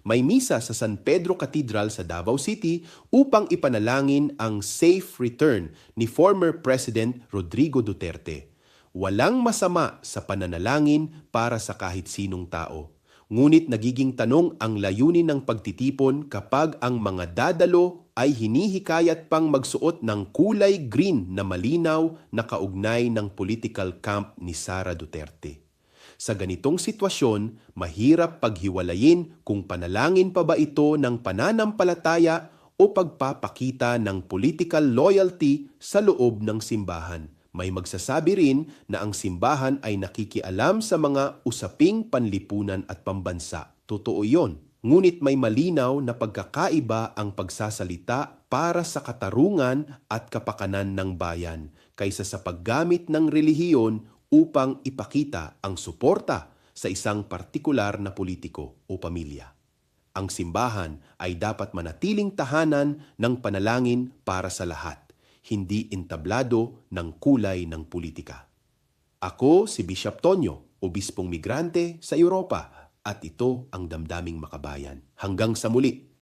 May misa sa San Pedro Cathedral sa Davao City upang ipanalangin ang safe return ni former President Rodrigo Duterte. Walang masama sa pananalangin para sa kahit sinong tao. Ngunit nagiging tanong ang layunin ng pagtitipon kapag ang mga dadalo ay hinihikayat pang magsuot ng kulay green na malinaw na kaugnay ng political camp ni Sara Duterte. Sa ganitong sitwasyon, mahirap paghiwalayin kung panalangin pa ba ito ng pananampalataya o pagpapakita ng political loyalty sa loob ng simbahan. May magsasabi rin na ang simbahan ay nakikialam sa mga usaping panlipunan at pambansa. Totoo yon. Ngunit may malinaw na pagkakaiba ang pagsasalita para sa katarungan at kapakanan ng bayan kaysa sa paggamit ng relihiyon upang ipakita ang suporta sa isang partikular na politiko o pamilya. Ang simbahan ay dapat manatiling tahanan ng panalangin para sa lahat, hindi entablado ng kulay ng politika. Ako si Bishop Tonyo, obispong migrante sa Europa, at ito ang Damdaming Makabayan. Hanggang sa muli!